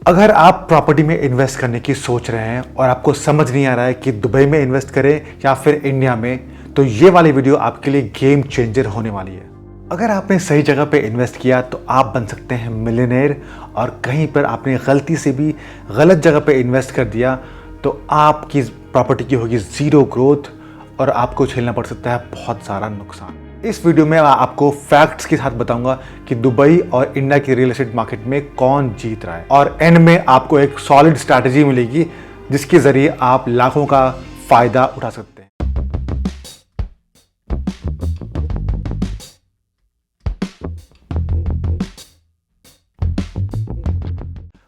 अगर आप प्रॉपर्टी में इन्वेस्ट करने की सोच रहे हैं और आपको समझ नहीं आ रहा है कि दुबई में इन्वेस्ट करें या फिर इंडिया में, तो ये वाली वीडियो आपके लिए गेम चेंजर होने वाली है। अगर आपने सही जगह पे इन्वेस्ट किया तो आप बन सकते हैं मिलियनेयर, और कहीं पर आपने गलती से भी गलत जगह पे इन्वेस्ट कर दिया तो आपकी प्रॉपर्टी की होगी ज़ीरो ग्रोथ और आपको झेलना पड़ सकता है बहुत सारा नुकसान। इस वीडियो में मैं आपको फैक्ट्स के साथ बताऊंगा कि दुबई और इंडिया की रियल एस्टेट मार्केट में कौन जीत रहा है, और एंड में आपको एक सॉलिड स्ट्रैटेजी मिलेगी जिसके जरिए आप लाखों का फायदा उठा सकते हैं।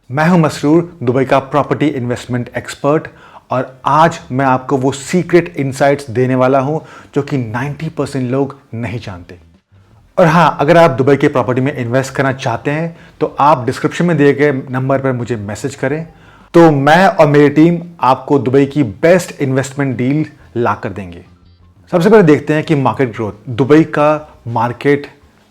मैं हूं मसरूर, दुबई का प्रॉपर्टी इन्वेस्टमेंट एक्सपर्ट, और आज मैं आपको वो सीक्रेट इनसाइट्स देने वाला हूं जो कि 90% लोग नहीं जानते। और हाँ, अगर आप दुबई के प्रॉपर्टी में इन्वेस्ट करना चाहते हैं तो आप डिस्क्रिप्शन में दिए गए नंबर पर मुझे मैसेज करें, तो मैं और मेरी टीम आपको दुबई की बेस्ट इन्वेस्टमेंट डील ला कर देंगे। सबसे पहले देखते हैं कि मार्केट ग्रोथ, दुबई का मार्केट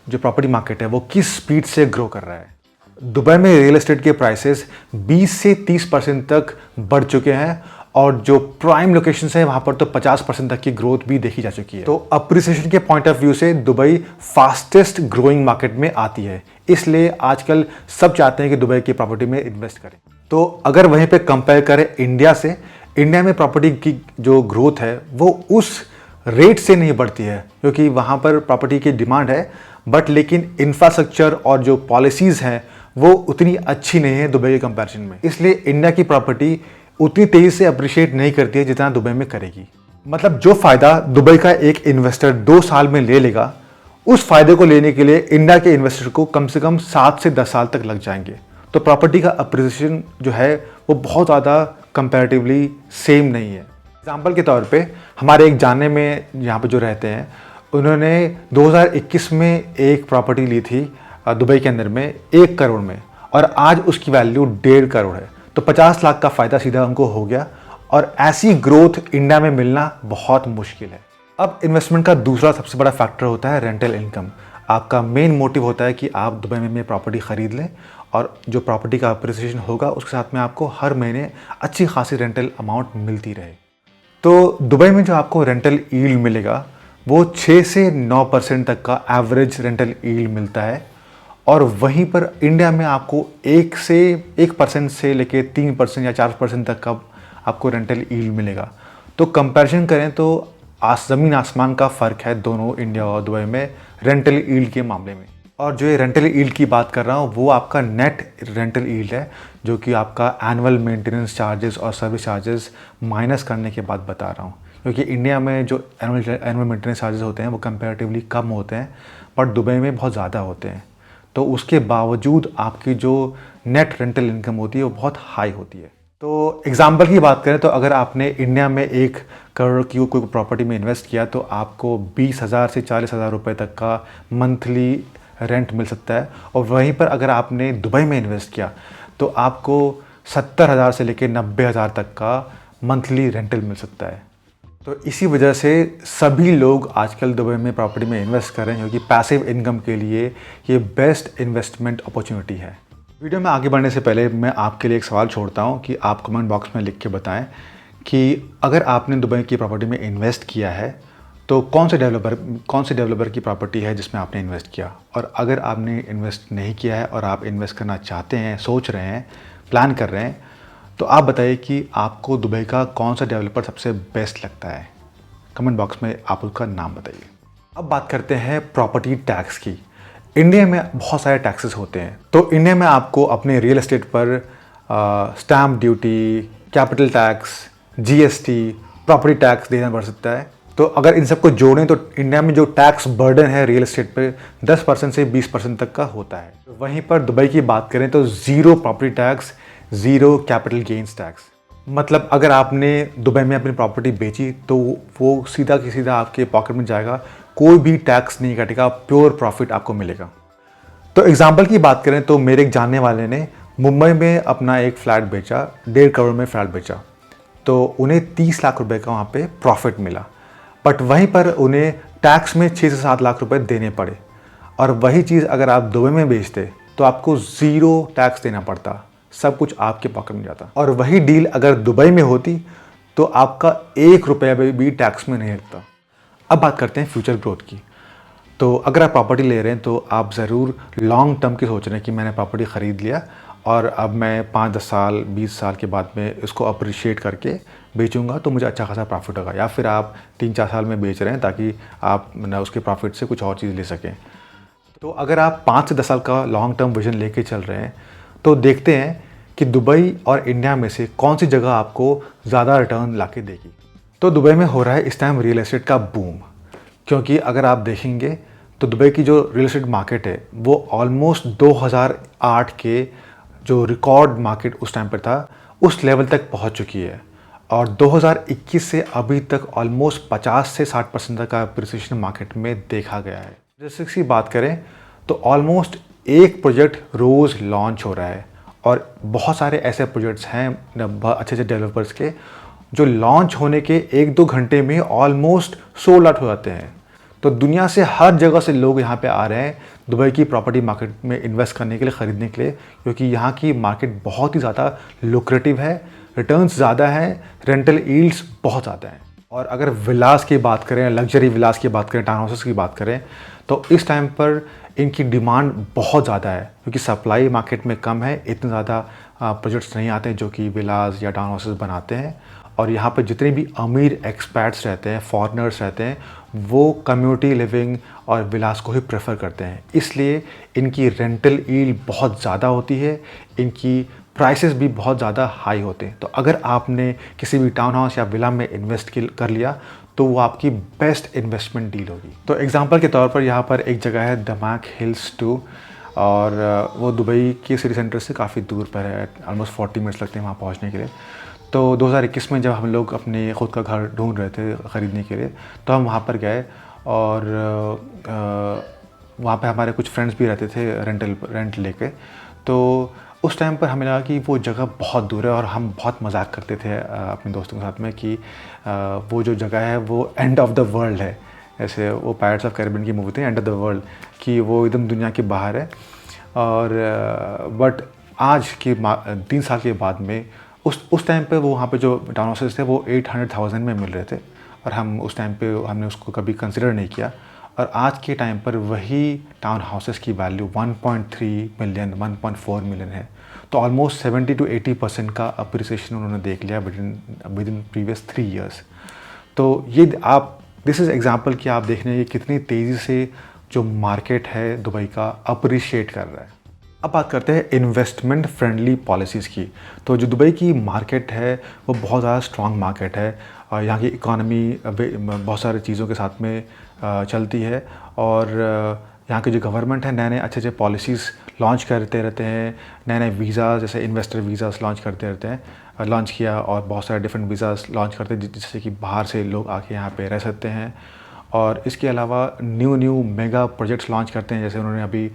जो प्रॉपर्टी मार्केट है वो किस स्पीड से ग्रो कर रहा है। दुबई में रियल एस्टेट के प्राइसेस 20 से 30% तक बढ़ चुके हैं, और जो प्राइम लोकेशन है वहां पर तो 50% तक की ग्रोथ भी देखी जा चुकी है। तो अप्रिसिएशन के पॉइंट ऑफ व्यू से दुबई फास्टेस्ट ग्रोइंग मार्केट में आती है, इसलिए आजकल सब चाहते हैं कि दुबई की प्रॉपर्टी में इन्वेस्ट करें। तो अगर वहीं पे कंपेयर करें इंडिया से, इंडिया में प्रॉपर्टी की जो ग्रोथ है वो उस रेट से नहीं बढ़ती है, क्योंकि वहां पर प्रॉपर्टी की डिमांड है, बट लेकिन इंफ्रास्ट्रक्चर और जो पॉलिसीज हैं वो उतनी अच्छी नहीं है दुबई के कंपैरिजन में। इसलिए इंडिया की प्रॉपर्टी उतनी तेजी से अप्रिशिएट नहीं करती है जितना दुबई में करेगी। मतलब जो फायदा दुबई का एक इन्वेस्टर 2 साल में ले लेगा, उस फायदे को लेने के लिए इंडिया के इन्वेस्टर को कम से कम 7 से 10 साल तक लग जाएंगे। तो प्रॉपर्टी का अप्रिसिएशन जो है वो बहुत ज़्यादा कंपैरेटिवली सेम नहीं है। एग्जाम्पल के तौर पे हमारे एक जानने में यहाँ पे जो रहते हैं, उन्होंने 2021 में एक प्रॉपर्टी ली थी दुबई के अंदर में 1 करोड़ में, और आज उसकी वैल्यू 1.5 करोड़ है। तो 50 लाख का फायदा सीधा उनको हो गया, और ऐसी ग्रोथ इंडिया में मिलना बहुत मुश्किल है। अब इन्वेस्टमेंट का दूसरा सबसे बड़ा फैक्टर होता है रेंटल इनकम। आपका मेन मोटिव होता है कि आप दुबई में प्रॉपर्टी खरीद लें, और जो प्रॉपर्टी का अप्रिसिएशन होगा उसके साथ में आपको हर महीने अच्छी खासी रेंटल अमाउंट मिलती रहे। तो दुबई में जो आपको रेंटल यील्ड मिलेगा वो 6 से 9% तक का एवरेज रेंटल यील्ड मिलता है, और वहीं पर इंडिया में आपको 1% से लेके 3% या 4% तक का आपको रेंटल यील्ड मिलेगा। तो कंपैरिजन करें तो ज़मीन आसमान का फ़र्क है दोनों इंडिया और दुबई में रेंटल यील्ड के मामले में। और जो ये रेंटल यील्ड की बात कर रहा हूँ वो आपका नेट रेंटल यील्ड है, जो कि आपका एनुअल मेंटेनेंस चार्जेस और सर्विस चार्जेस माइनस करने के बाद बता रहा हूँ, क्योंकि इंडिया में जो एनुअल मेंटेनेंस चार्जेस होते हैं वो कंपैरेटिवली कम होते हैं, बट दुबई में बहुत ज़्यादा होते हैं। तो उसके बावजूद आपकी जो नेट रेंटल इनकम होती है वो बहुत हाई होती है। तो एग्जांपल की बात करें तो अगर आपने इंडिया में 1 करोड़ की कोई प्रॉपर्टी में इन्वेस्ट किया तो आपको 20,000 से 40,000 रुपये तक का मंथली रेंट मिल सकता है, और वहीं पर अगर आपने दुबई में इन्वेस्ट किया तो आपको 70,000 से लेकर 90,000 तक का मंथली रेंटल मिल सकता है। तो इसी वजह से सभी लोग आजकल दुबई में प्रॉपर्टी में इन्वेस्ट कर रहे हैं, क्योंकि पैसिव इनकम के लिए ये बेस्ट इन्वेस्टमेंट अपॉर्चुनिटी है। वीडियो में आगे बढ़ने से पहले मैं आपके लिए एक सवाल छोड़ता हूँ कि आप कमेंट बॉक्स में लिख के बताएं कि अगर आपने दुबई की प्रॉपर्टी में इन्वेस्ट किया है तो कौन से डेवलपर की प्रॉपर्टी है जिसमें आपने इन्वेस्ट किया, और अगर आपने इन्वेस्ट नहीं किया है और आप इन्वेस्ट करना चाहते हैं, सोच रहे हैं, प्लान कर रहे हैं, तो आप बताइए कि आपको दुबई का कौन सा डेवलपर सबसे बेस्ट लगता है। कमेंट बॉक्स में आप उसका नाम बताइए। अब बात करते हैं प्रॉपर्टी टैक्स की। इंडिया में बहुत सारे टैक्सेस होते हैं, तो इंडिया में आपको अपने रियल एस्टेट पर stamp duty, capital tax, GST, property tax देना पड़ सकता है। तो अगर इन सबको जोड़ें तो इंडिया में जो टैक्स बर्डन है रियल एस्टेट पे 10% से 20% तक का होता है। वहीं पर दुबई की बात करें तो 0 property tax, 0 capital gains tax. मतलब अगर आपने दुबई में अपनी प्रॉपर्टी बेची तो वो सीधा की सीधा आपके पॉकेट में जाएगा, कोई भी टैक्स नहीं कटेगा, प्योर प्रॉफिट आपको मिलेगा। तो एग्जांपल की बात करें तो मेरे एक जानने वाले ने मुंबई में अपना एक फ्लैट बेचा, 1.5 करोड़ में फ्लैट बेचा, तो उन्हें 30 लाख रुपए का वहाँ पे प्रॉफिट मिला, बट वहीं पर उन्हें टैक्स में 6 से 7 लाख रुपए देने पड़े। और वही चीज़ अगर आप दुबई में बेचते तो आपको 0 टैक्स देना पड़ता, सब कुछ आपके पॉकेट में जाता। और वही डील अगर दुबई में होती तो आपका 1 रुपया भी टैक्स में नहीं लगता। अब बात करते हैं फ्यूचर ग्रोथ की। तो अगर आप प्रॉपर्टी ले रहे हैं तो आप ज़रूर लॉन्ग टर्म की सोच रहे हैं कि मैंने प्रॉपर्टी ख़रीद लिया और अब मैं 5-10 साल 20 साल के बाद में इसको अप्रिशिएट करके बेचूंगा तो मुझे अच्छा खासा प्रॉफिट होगा, या फिर आप 3-4 साल में बेच रहे हैं ताकि आप ना उसके प्रॉफिट से कुछ और चीज़ ले सकें। तो अगर आप 5 से 10 साल का लॉन्ग टर्म विजन लेके चल रहे हैं तो देखते हैं कि दुबई और इंडिया में से कौन सी जगह आपको ज़्यादा रिटर्न ला के देगी। तो दुबई में हो रहा है इस टाइम रियल एस्टेट का बूम, क्योंकि अगर आप देखेंगे तो दुबई की जो रियल एस्टेट मार्केट है वो ऑलमोस्ट 2008 के जो रिकॉर्ड मार्केट उस टाइम पर था उस लेवल तक पहुंच चुकी है, और 2021 से अभी तक ऑलमोस्ट 50 से 60% तक का अप्रिसिएशन मार्केट में देखा गया है। स्टैटिस्टिक्स की बात करें तो ऑलमोस्ट एक प्रोजेक्ट रोज़ लॉन्च हो रहा है, और बहुत सारे ऐसे प्रोजेक्ट्स हैं अच्छे अच्छे डेवलपर्स के जो लॉन्च होने के 1-2 घंटे में ऑलमोस्ट सोल्ड आउट हो जाते हैं। तो दुनिया से हर जगह से लोग यहाँ पे आ रहे हैं दुबई की प्रॉपर्टी मार्केट में इन्वेस्ट करने के लिए, ख़रीदने के लिए, क्योंकि यहाँ की मार्केट बहुत ही ज़्यादा लुक्रेटिव है, रिटर्न्स ज़्यादा हैं, रेंटल यील्ड्स बहुत ज़्यादा हैं। और अगर विलास की बात करें, लग्जरी विलास की बात करें, टाउन हाउसेस की बात करें, तो इस टाइम पर इनकी डिमांड बहुत ज़्यादा है, क्योंकि सप्लाई मार्केट में कम है, इतने ज़्यादा प्रोजेक्ट्स नहीं आते हैं जो कि विलास या टाउन हाउसेस बनाते हैं। और यहाँ पे जितने भी अमीर एक्सपैट्स रहते हैं, फॉरेनर्स रहते हैं, वो कम्युनिटी लिविंग और विलास को ही प्रेफर करते हैं, इसलिए इनकी रेंटल यील्ड बहुत ज़्यादा होती है, इनकी प्राइसेस भी बहुत ज़्यादा हाई होते हैं। तो अगर आपने किसी भी टाउन हाउस या विला में इन्वेस्ट कर लिया तो वो आपकी बेस्ट इन्वेस्टमेंट डील होगी। तो एग्जांपल के तौर पर यहाँ पर एक जगह है दमाक हिल्स 2, और वो दुबई के सिटी सेंटर से काफ़ी दूर पर है, ऑलमोस्ट 40 मिनट्स लगते हैं वहाँ पहुँचने के लिए। तो 2021 में जब हम लोग अपने ख़ुद का घर ढूंढ रहे थे ख़रीदने के लिए, तो हम वहाँ पर गए, और वहाँ पे हमारे कुछ फ्रेंड्स भी रहते थे रेंट लेके। तो उस टाइम पर हमें लगा कि वो जगह बहुत दूर है, और हम बहुत मजाक करते थे अपने दोस्तों के साथ में कि वो जो जगह है वो एंड ऑफ द वर्ल्ड है, ऐसे वो पायरेट्स ऑफ कैरिबियन की मूवी थी एंड ऑफ द वर्ल्ड, कि वो एकदम दुनिया के बाहर है। और बट आज के 3 साल के बाद में उस टाइम पे वो वहाँ पे जो टाउन हाउसेस थे वो 800,000 में मिल रहे थे, और हम उस टाइम पे हमने उसको कभी कंसिडर नहीं किया। और आज के टाइम पर वही टाउन हाउसेस की वैल्यू 1.3 मिलियन 1.4 मिलियन है। तो ऑलमोस्ट 70 to 80% का अप्रिसिएशन उन्होंने देख लिया विद इन प्रीवियस 3 ईयर्स। तो ये आप दिस इज़ एग्जांपल कि आप देख रहे हैं कि कितनी तेज़ी से जो मार्केट है दुबई का अप्रिशिएट कर रहा है। अब बात करते हैं इन्वेस्टमेंट फ्रेंडली पॉलिसीज़ की। तो जो दुबई की मार्केट है वो बहुत ज़्यादा स्ट्रॉन्ग मार्केट है, और यहाँ की इकॉनमी बहुत सारी चीज़ों के साथ में चलती है, और यहाँ की जो गवर्नमेंट है नए नए अच्छे अच्छे पॉलिसीज़ लॉन्च करते रहते हैं, नए नए वीज़ा जैसे इन्वेस्टर वीज़ास लॉन्च करते रहते हैं, लॉन्च किया, और बहुत सारे डिफरेंट वीज़ास लॉन्च करते हैं जिससे कि बाहर से लोग आके यहाँ पे रह सकते हैं। और इसके अलावा न्यू मेगा प्रोजेक्ट्स लॉन्च करते हैं, जैसे उन्होंने अभी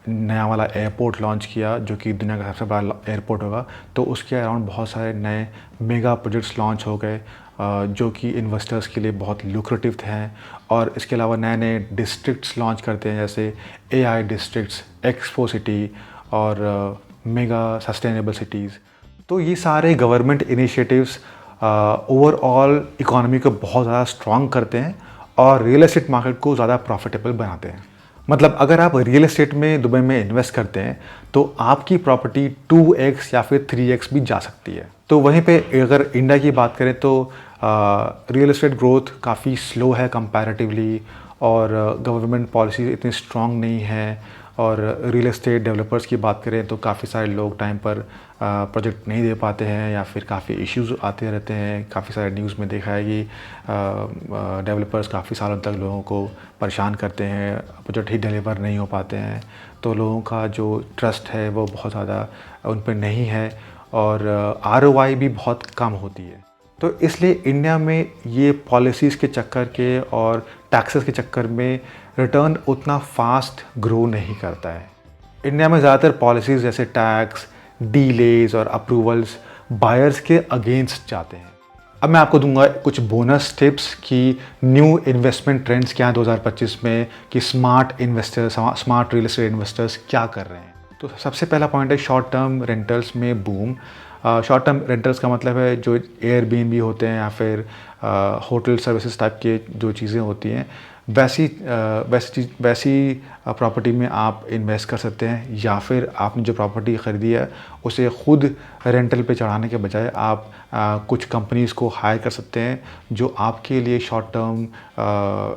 नया वाला एयरपोर्ट लॉन्च किया जो कि दुनिया का सबसे बड़ा एयरपोर्ट होगा। तो उसके अराउंड बहुत सारे नए मेगा प्रोजेक्ट्स लॉन्च हो गए जो कि इन्वेस्टर्स के लिए बहुत लुक्रेटिव हैं। और इसके अलावा नए नए डिस्ट्रिक्ट्स लॉन्च करते हैं, जैसे AI डिस्ट्रिक्ट्स, एक्सपो सिटी और मेगा सस्टेनेबल सिटीज़। तो ये सारे गवर्नमेंट इनिशिएटिव्स ओवरऑल इकोनॉमी को बहुत ज़्यादा स्ट्रॉन्ग करते हैं और रियल एस्टेट मार्केट को ज़्यादा प्रॉफिटेबल बनाते हैं। मतलब अगर आप रियल एस्टेट में दुबई में इन्वेस्ट करते हैं तो आपकी प्रॉपर्टी 2x या फिर 3x भी जा सकती है। तो वहीं पे अगर इंडिया की बात करें तो रियल एस्टेट ग्रोथ काफ़ी स्लो है कंपैरेटिवली, और गवर्नमेंट पॉलिसी इतनी स्ट्रॉन्ग नहीं है, और रियल एस्टेट डेवलपर्स की बात करें तो काफ़ी सारे लोग टाइम पर प्रोजेक्ट नहीं दे पाते हैं, या फिर काफ़ी इश्यूज आते रहते हैं। काफ़ी सारे न्यूज़ में देखा है कि डेवलपर्स काफ़ी सालों तक लोगों को परेशान करते हैं, प्रोजेक्ट ही डिलीवर नहीं हो पाते हैं। तो लोगों का जो ट्रस्ट है वो बहुत ज़्यादा उन पर नहीं है, और ROI भी बहुत कम होती है। तो इसलिए इंडिया में ये पॉलिसीज़ के चक्कर के और टैक्सेस के चक्कर में रिटर्न उतना फास्ट ग्रो नहीं करता है। इंडिया में ज़्यादातर पॉलिसीज़ जैसे टैक्स, डीलेज और अप्रूवल्स बायर्स के अगेंस्ट जाते हैं। अब मैं आपको दूंगा कुछ बोनस टिप्स कि न्यू इन्वेस्टमेंट ट्रेंड्स क्या हैं 2025 में, कि smart investors, smart real estate investors क्या कर रहे हैं। तो सबसे पहला पॉइंट है शॉर्ट टर्म रेंटल्स में बूम। शॉर्ट टर्म रेंटल्स का मतलब है जो एयरबीएनबी होते हैं या फिर होटल सर्विसेज टाइप के जो चीज़ें होती हैं, वैसी प्रॉपर्टी में आप इन्वेस्ट कर सकते हैं। या फिर आपने जो प्रॉपर्टी ख़रीदी है उसे खुद रेंटल पे चढ़ाने के बजाय आप कुछ कंपनीज़ को हायर कर सकते हैं जो आपके लिए शॉर्ट टर्म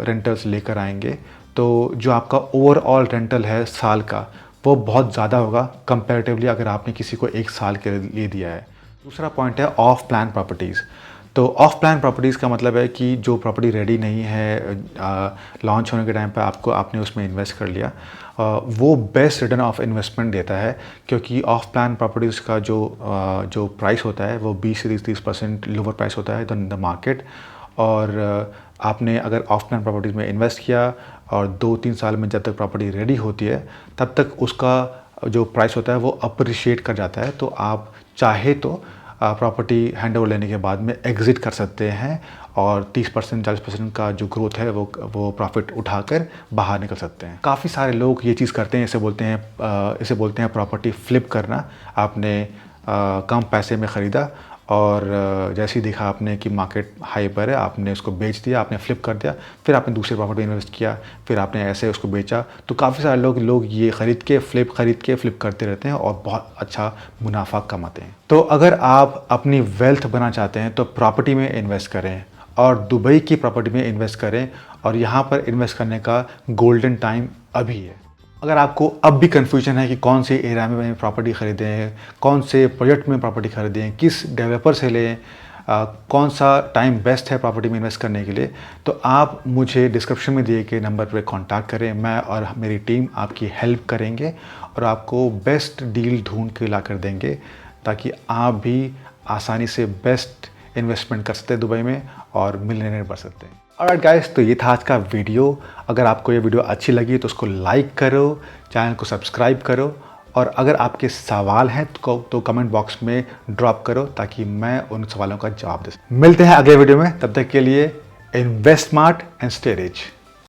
रेंटल्स लेकर आएंगे। तो जो आपका ओवरऑल रेंटल है साल का, वो बहुत ज़्यादा होगा कंपैरेटिवली अगर आपने किसी को 1 साल के लिए दिया है। दूसरा पॉइंट है ऑफ प्लान प्रॉपर्टीज़। तो ऑफ प्लान प्रॉपर्टीज़ का मतलब है कि जो प्रॉपर्टी रेडी नहीं है, लॉन्च होने के टाइम पे आपने उसमें इन्वेस्ट कर लिया, वो बेस्ट रिटर्न ऑफ इन्वेस्टमेंट देता है, क्योंकि ऑफ प्लान प्रॉपर्टीज़ का जो प्राइस होता है वो 20 से 30% लोअर प्राइस होता है देन द मार्केट। और आपने अगर ऑफ प्लान प्रॉपर्टीज़ में इन्वेस्ट किया और 2-3 साल में जब तक प्रॉपर्टी रेडी होती है तब तक उसका जो प्राइस होता है वो अप्रिशिएट कर जाता है। तो आप चाहे तो प्रॉपर्टी हैंड ओवर लेने के बाद में एग्ज़िट कर सकते हैं और 30% 40% का जो ग्रोथ है वो प्रॉफिट उठाकर बाहर निकल सकते हैं। काफ़ी सारे लोग ये चीज़ करते हैं, इसे बोलते हैं प्रॉपर्टी फ्लिप करना। आपने कम पैसे में ख़रीदा और जैसे ही देखा आपने कि मार्केट हाई पर है, आपने उसको बेच दिया, आपने फ्लिप कर दिया, फिर आपने दूसरी प्रॉपर्टी इन्वेस्ट किया, फिर आपने ऐसे उसको बेचा। तो काफ़ी सारे लोग ये खरीद के फ्लिप करते रहते हैं और बहुत अच्छा मुनाफा कमाते हैं। तो अगर आप अपनी वेल्थ बनाना चाहते हैं तो प्रॉपर्टी में इन्वेस्ट करें और दुबई की प्रॉपर्टी में इन्वेस्ट करें, और यहाँ पर इन्वेस्ट करने का गोल्डन टाइम अभी है। अगर आपको अब भी कन्फ्यूजन है कि कौन से एरिया में प्रॉपर्टी ख़रीदें, कौन से प्रोजेक्ट में प्रॉपर्टी ख़रीदें, किस डेवलपर से लें, कौन सा टाइम बेस्ट है प्रॉपर्टी में इन्वेस्ट करने के लिए, तो आप मुझे डिस्क्रिप्शन में दिए गए नंबर पर कॉन्टैक्ट करें। मैं और मेरी टीम आपकी हेल्प करेंगे और आपको बेस्ट डील ढूंढ के ला कर देंगे, ताकि आप भी आसानी से बेस्ट इन्वेस्टमेंट कर सकते हैं दुबई में और मिलियनेयर बन सकते हैं। ऑलराइट गाइस, तो ये था आज का वीडियो। अगर आपको ये वीडियो अच्छी लगी तो उसको लाइक करो, चैनल को सब्सक्राइब करो, और अगर आपके सवाल हैं तो कमेंट बॉक्स में ड्रॉप करो ताकि मैं उन सवालों का जवाब दे सकूं। मिलते हैं अगले वीडियो में, तब तक के लिए invest smart and stay rich.